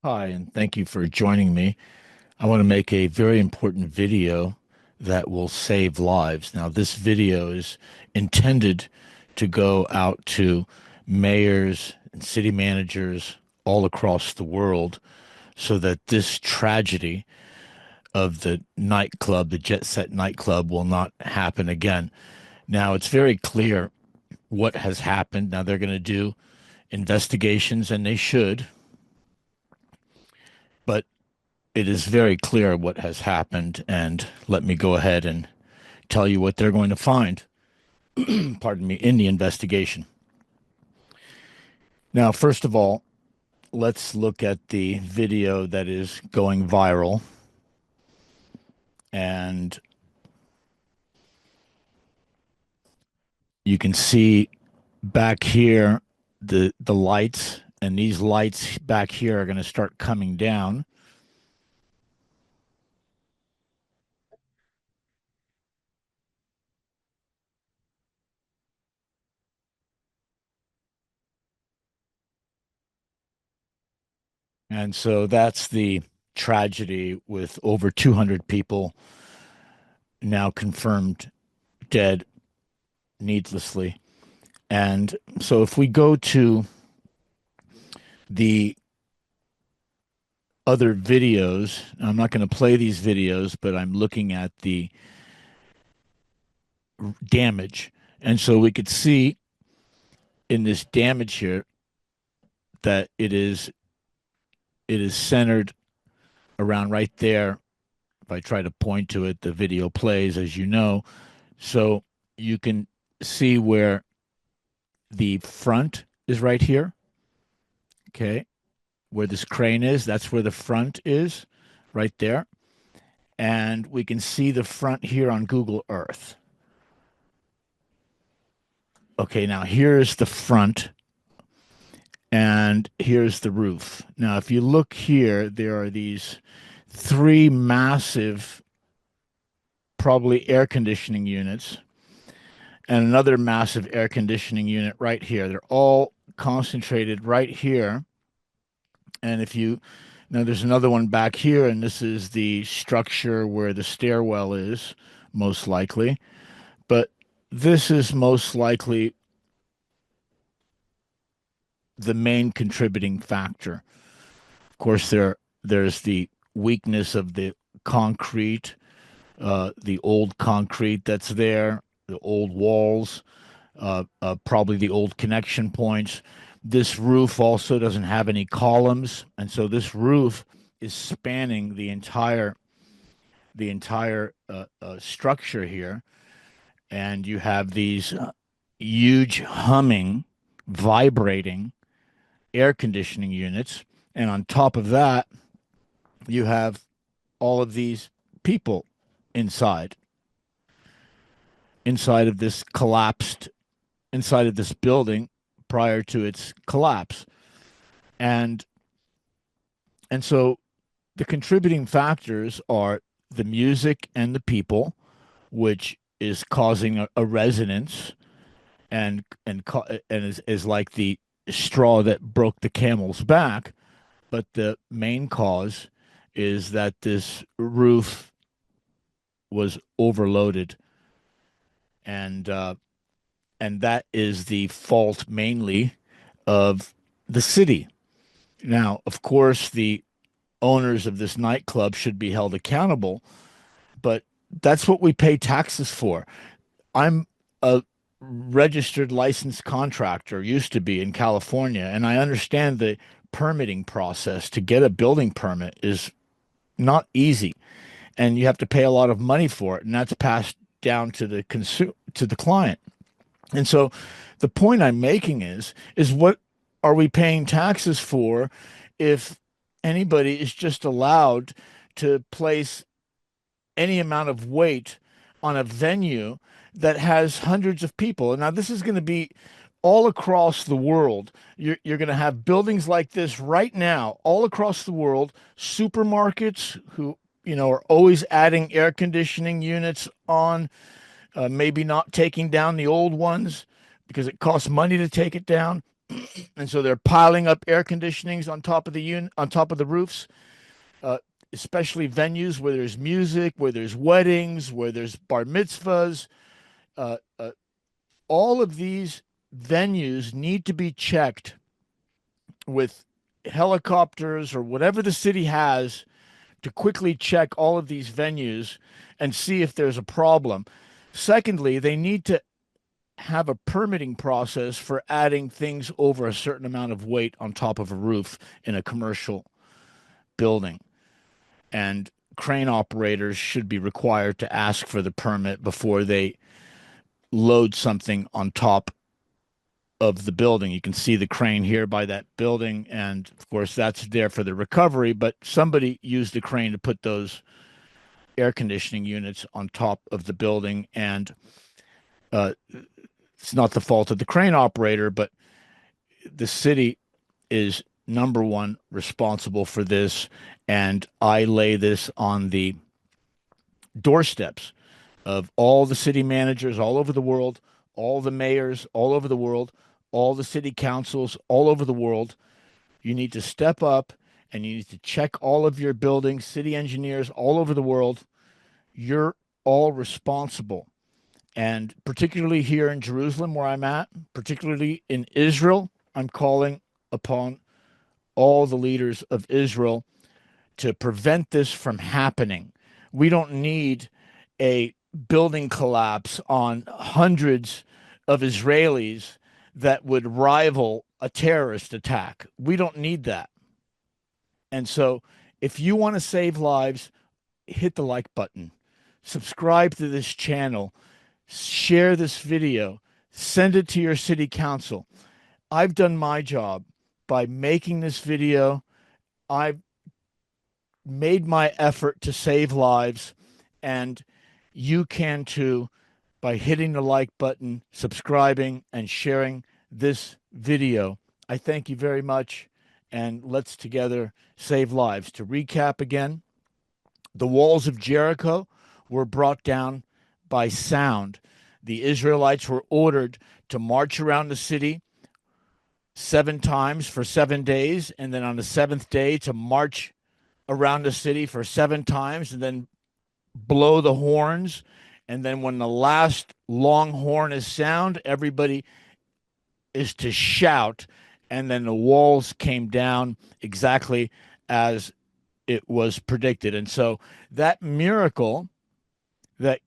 Hi, and thank you for joining me. I want to make a very important video that will save lives. Now, this video is intended to go out to mayors and city managers all across the world so that this tragedy of the nightclub, the Jet Set nightclub, will not happen again. Now, it's very clear what has happened. Now, they're going to do investigations, and they should, but it is very clear what has happened, and let me go ahead and tell you what they're going to find, pardon me, in the investigation. Now, first of all, let's look at the video that is going viral. And you can see back here the lights, and these lights back here are going to start coming down. And so that's the tragedy with over 200 people now confirmed dead needlessly. And so if we go to the other videos, I'm not going to play these videos, but I'm looking at the damage. And so we could see in this damage here that it is centered around right there. If I try to point to it, the video plays, as you know. So you can see where the front is right here. Okay. Where this crane is, that's where the front is, right there. And we can see the front here on Google Earth. Okay, now here's the front and here's the roof. Now, if you look here, there are these three massive, probably air conditioning units and another massive air conditioning unit right here. They're all concentrated right here. And if you now there's another one back here, and this is the structure where the stairwell is, most likely. But this is most likely the main contributing factor. Of course, there's the weakness of the concrete, the old concrete that's there, the old walls, probably the old connection points. This roof also doesn't have any columns, and so this roof is spanning the entire structure here, and you have these huge humming, vibrating air conditioning units, and on top of that, you have all of these people inside inside of this collapsed inside of this building prior to its collapse. And so the contributing factors are the music and the people, which is causing a resonance and is like the straw that broke the camel's back. But the main cause is that this roof was overloaded, and that is the fault mainly of the city. Now, of course, the owners of this nightclub should be held accountable, but that's what we pay taxes for. I'm a registered licensed contractor, used to be in California, and I understand the permitting process to get a building permit is not easy, and you have to pay a lot of money for it, and that's passed down to the client. And so the point I'm making is what are we paying taxes for if anybody is just allowed to place any amount of weight on a venue that has hundreds of people? And now this is going to be all across the world. You're going to have buildings like this right now, all across the world, supermarkets who, are always adding air conditioning units on, maybe not taking down the old ones because it costs money to take it down. And so they're piling up air conditionings on top of on top of the roofs, uh, especially venues where there's music, where there's weddings, where there's bar mitzvahs. Uh, uh, all of these venues need to be checked with helicopters or whatever the city has to quickly check all of these venues and see if there's a problem. Secondly, they need to have a permitting process for adding things over a certain amount of weight on top of a roof in a commercial building. And crane operators should be required to ask for the permit before they load something on top of the building. You can see the crane here by that building, and of course that's there for the recovery, but somebody used the crane to put those air conditioning units on top of the building, and uh, it's not the fault of the crane operator, but the city is number one responsible for this, and I lay this on the doorsteps of all the city managers all over the world, all the mayors all over the world, all the city councils all over the world. You need to step up and you need to check all of your buildings, city engineers all over the world. You're all responsible. And particularly here in Jerusalem, where I'm at, particularly in Israel, I'm calling upon all the leaders of Israel to prevent this from happening. We don't need a building collapse on hundreds of Israelis that would rival a terrorist attack. We don't need that. And so, if you want to save lives, hit the like button, subscribe to this channel, share this video, send it to your city council. I've done my job by making this video. I've made my effort to save lives, and you can too by hitting the like button, subscribing, and sharing this video. I thank you very much, and let's together save lives. To recap again, the walls of Jericho were brought down by sound. The Israelites were ordered to march around the city 7 times for 7 days, and then on the seventh day to march around the city for 7 times, and then blow the horns. And then when the last long horn is sound, everybody is to shout. And then the walls came down exactly as it was predicted. And so that miracle that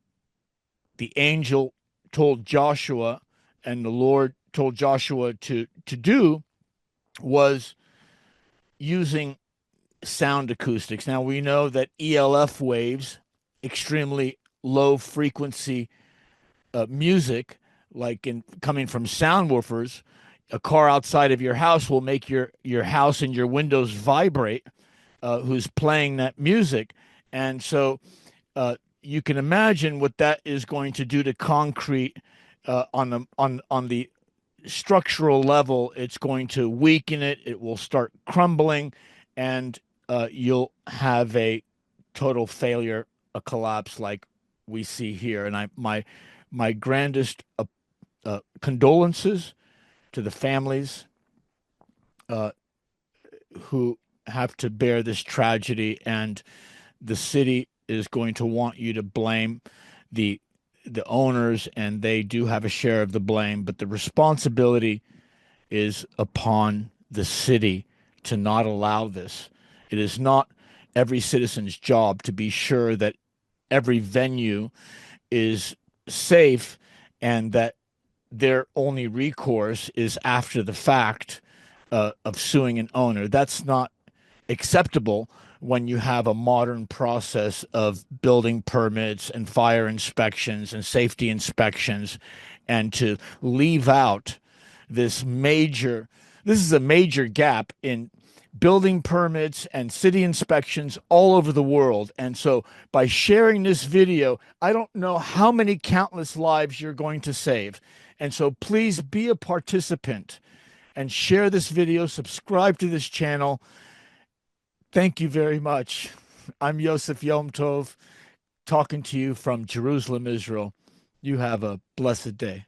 the angel told Joshua and the Lord told Joshua to do was using sound acoustics. Now we know that ELF waves, extremely low frequency music, like in coming from sound woofers, a car outside of your house will make your house and your windows vibrate. Who's playing that music, and so you can imagine what that is going to do to concrete on the structural level. It's going to weaken it. It will start crumbling, and you'll have a total failure, a collapse like we see here. And my grandest condolences to the families who have to bear this tragedy, and the city is going to want you to blame the owners, and they do have a share of the blame, but the responsibility is upon the city to not allow this. It is not every citizen's job to be sure that every venue is safe and that their only recourse is after the fact of suing an owner. That's not acceptable when you have a modern process of building permits and fire inspections and safety inspections, and to leave out this is a major gap in building permits and city inspections all over the world. And so by sharing this video, I don't know how many countless lives you're going to save. And so please be a participant and share this video, subscribe to this channel. Thank you very much. I'm Yosef Yom Tov, talking to you from Jerusalem, Israel. You have a blessed day.